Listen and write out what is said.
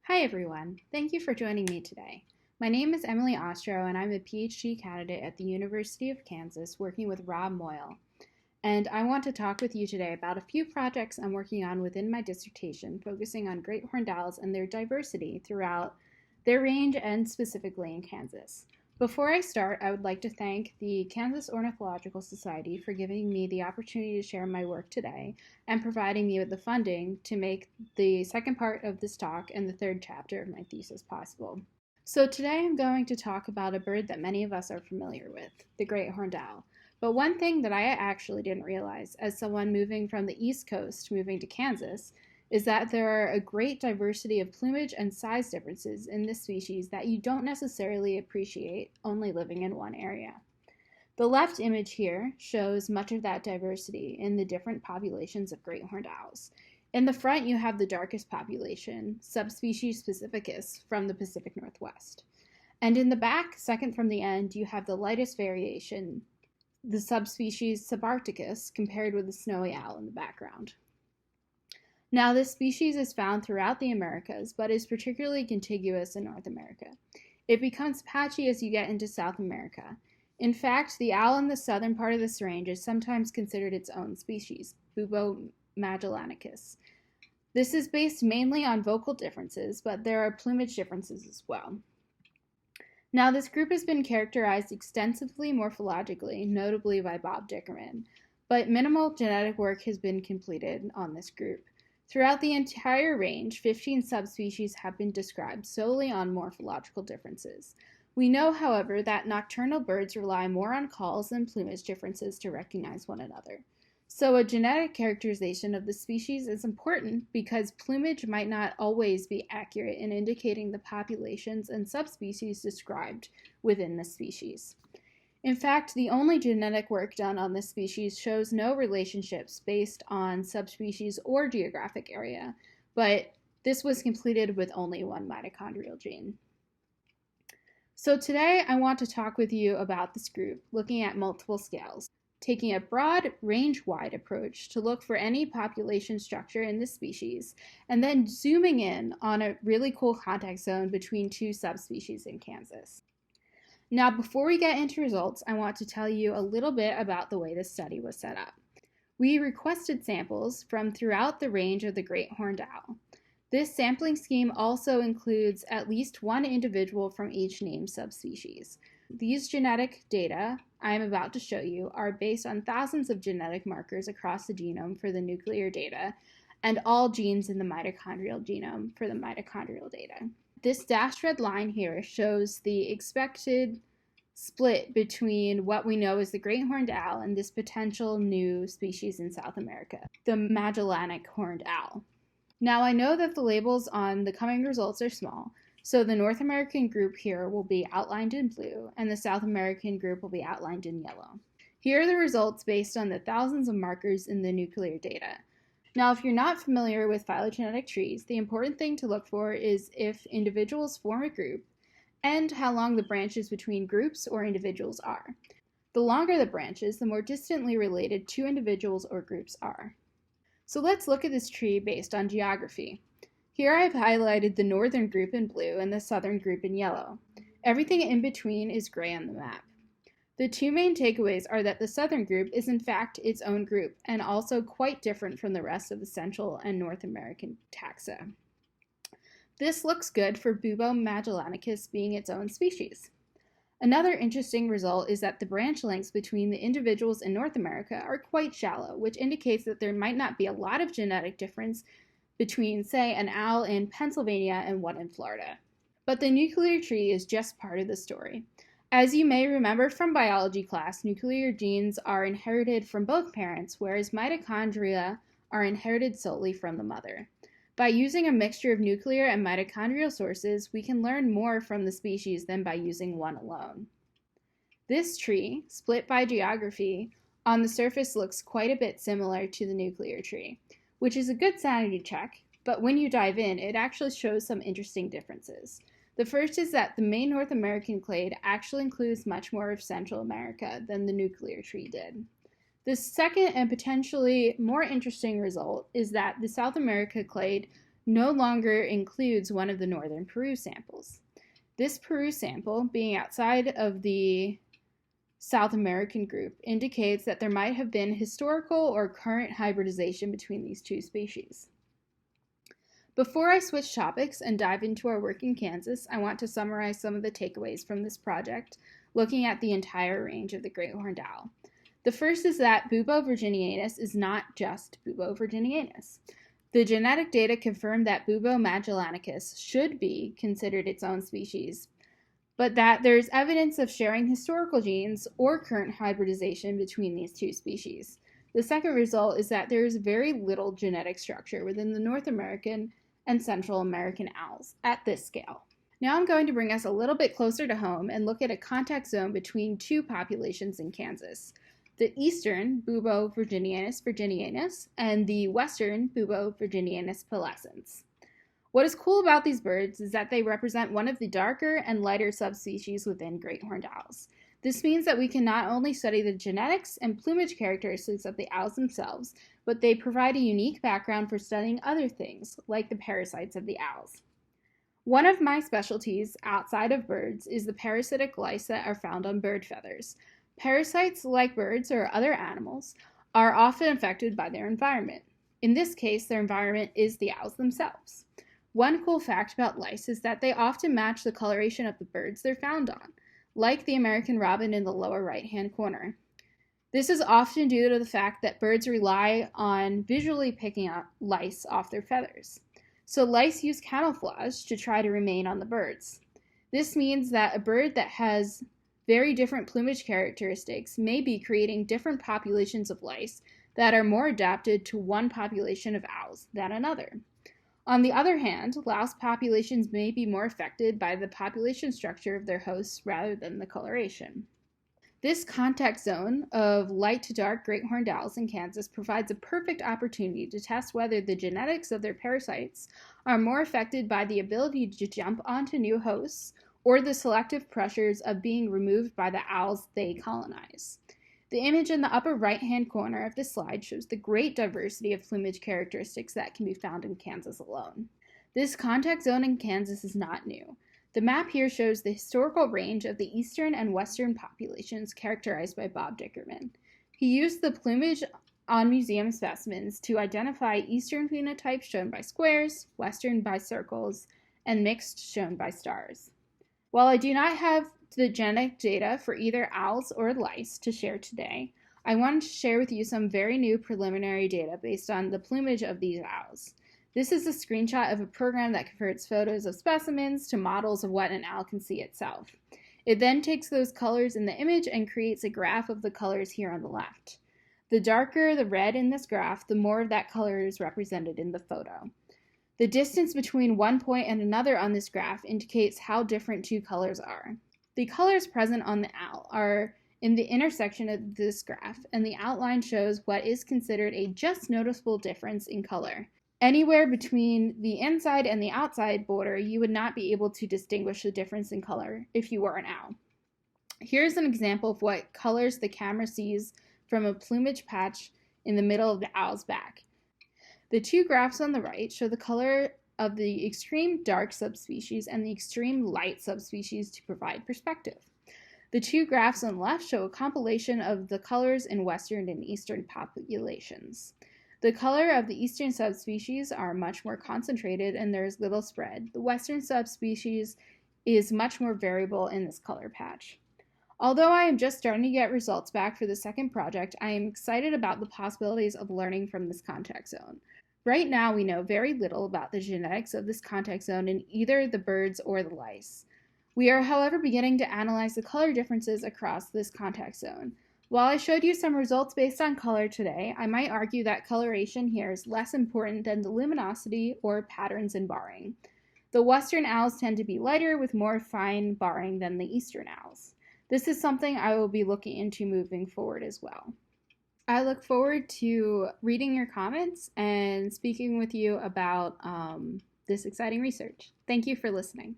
Hi everyone, thank you for joining me today. My name is Emily Ostrow and I'm a PhD candidate at the University of Kansas working with Rob Moyle. And I want to talk with you today about a few projects I'm working on within my dissertation focusing on great horned owls and their diversity throughout their range and specifically in Kansas. Before I start, I would like to thank the Kansas Ornithological Society for giving me the opportunity to share my work today and providing me with the funding to make the second part of this talk and the third chapter of my thesis possible. So today I'm going to talk about a bird that many of us are familiar with, the great horned owl. But one thing that I actually didn't realize as someone moving from the East Coast moving to Kansas is that there are a great diversity of plumage and size differences in this species that you don't necessarily appreciate only living in one area. The left image here shows much of that diversity in the different populations of great horned owls. In the front, you have the darkest population, subspecies pacificus, from the Pacific Northwest. And in the back, second from the end, you have the lightest variation, the subspecies subarcticus, compared with the snowy owl in the background. Now, this species is found throughout the Americas, but is particularly contiguous in North America. It becomes patchy as you get into South America. In fact, the owl in the southern part of this range is sometimes considered its own species, Bubo Magellanicus. This is based mainly on vocal differences, but there are plumage differences as well. Now, this group has been characterized extensively morphologically, notably by Bob Dickerman, but minimal genetic work has been completed on this group. Throughout the entire range, 15 subspecies have been described solely on morphological differences. We know, however, that nocturnal birds rely more on calls than plumage differences to recognize one another. So a genetic characterization of the species is important because plumage might not always be accurate in indicating the populations and subspecies described within the species. In fact, the only genetic work done on this species shows no relationships based on subspecies or geographic area, but this was completed with only one mitochondrial gene. So today I want to talk with you about this group, looking at multiple scales, taking a broad, range-wide approach to look for any population structure in this species, and then zooming in on a really cool contact zone between two subspecies in Kansas. Now, before we get into results, I want to tell you a little bit about the way this study was set up. We requested samples from throughout the range of the great horned owl. This sampling scheme also includes at least one individual from each named subspecies. These genetic data I'm about to show you are based on thousands of genetic markers across the genome for the nuclear data and all genes in the mitochondrial genome for the mitochondrial data. This dashed red line here shows the expected split between what we know is the great horned owl and this potential new species in South America, the Magellanic Horned Owl. Now, I know that the labels on the coming results are small, so the North American group here will be outlined in blue, and the South American group will be outlined in yellow. Here are the results based on the thousands of markers in the nuclear data. Now, if you're not familiar with phylogenetic trees, the important thing to look for is if individuals form a group and how long the branches between groups or individuals are. The longer the branches, the more distantly related two individuals or groups are. So let's look at this tree based on geography. Here I've highlighted the northern group in blue and the southern group in yellow. Everything in between is gray on the map. The two main takeaways are that the southern group is in fact its own group and also quite different from the rest of the Central and North American taxa. This looks good for Bubo Magellanicus being its own species. Another interesting result is that the branch lengths between the individuals in North America are quite shallow, which indicates that there might not be a lot of genetic difference between, say, an owl in Pennsylvania and one in Florida. But the nuclear tree is just part of the story. As you may remember from biology class, nuclear genes are inherited from both parents, whereas mitochondria are inherited solely from the mother. By using a mixture of nuclear and mitochondrial sources, we can learn more from the species than by using one alone. This tree, split by geography, on the surface looks quite a bit similar to the nuclear tree, which is a good sanity check, but when you dive in, it actually shows some interesting differences. The first is that the main North American clade actually includes much more of Central America than the nuclear tree did. The second and potentially more interesting result is that the South America clade no longer includes one of the northern Peru samples. This Peru sample, being outside of the South American group, indicates that there might have been historical or current hybridization between these two species. Before I switch topics and dive into our work in Kansas, I want to summarize some of the takeaways from this project, looking at the entire range of the great horned owl. The first is that Bubo virginianus is not just Bubo virginianus. The genetic data confirm that Bubo magellanicus should be considered its own species, but that there is evidence of sharing historical genes or current hybridization between these two species. The second result is that there is very little genetic structure within the North American and Central American owls at this scale. Now I'm going to bring us a little bit closer to home and look at a contact zone between two populations in Kansas: the eastern Bubo virginianus and the western Bubo virginianus pallescens. What is cool about these birds is that they represent one of the darker and lighter subspecies within great horned owls. This means that we can not only study the genetics and plumage characteristics of the owls themselves, but they provide a unique background for studying other things, like the parasites of the owls. One of my specialties outside of birds is the parasitic lice that are found on bird feathers. Parasites, like birds or other animals, are often affected by their environment. In this case, their environment is the owls themselves. One cool fact about lice is that they often match the coloration of the birds they're found on, like the American robin in the lower right-hand corner. This is often due to the fact that birds rely on visually picking up lice off their feathers. So lice use camouflage to try to remain on the birds. This means that a bird that has very different plumage characteristics may be creating different populations of lice that are more adapted to one population of owls than another. On the other hand, louse populations may be more affected by the population structure of their hosts rather than the coloration. This contact zone of light to dark great horned owls in Kansas provides a perfect opportunity to test whether the genetics of their parasites are more affected by the ability to jump onto new hosts or the selective pressures of being removed by the owls they colonize. The image in the upper right-hand corner of this slide shows the great diversity of plumage characteristics that can be found in Kansas alone. This contact zone in Kansas is not new. The map here shows the historical range of the eastern and western populations characterized by Bob Dickerman. He used the plumage on museum specimens to identify eastern phenotypes shown by squares, western by circles, and mixed shown by stars. While I do not have the genetic data for either owls or lice to share today, I wanted to share with you some very new preliminary data based on the plumage of these owls. This is a screenshot of a program that converts photos of specimens to models of what an owl can see itself. It then takes those colors in the image and creates a graph of the colors here on the left. The darker the red in this graph, the more of that color is represented in the photo. The distance between one point and another on this graph indicates how different two colors are. The colors present on the owl are in the intersection of this graph, and the outline shows what is considered a just noticeable difference in color. Anywhere between the inside and the outside border, you would not be able to distinguish the difference in color if you were an owl. Here's an example of what colors the camera sees from a plumage patch in the middle of the owl's back. The two graphs on the right show the color of the extreme dark subspecies and the extreme light subspecies to provide perspective. The two graphs on the left show a compilation of the colors in western and eastern populations. The color of the eastern subspecies are much more concentrated and there is little spread. The western subspecies is much more variable in this color patch. Although I am just starting to get results back for the second project, I am excited about the possibilities of learning from this contact zone. Right now, we know very little about the genetics of this contact zone in either the birds or the lice. We are, however, beginning to analyze the color differences across this contact zone. While I showed you some results based on color today, I might argue that coloration here is less important than the luminosity or patterns in barring. The western owls tend to be lighter with more fine barring than the eastern owls. This is something I will be looking into moving forward as well. I look forward to reading your comments and speaking with you about this exciting research. Thank you for listening.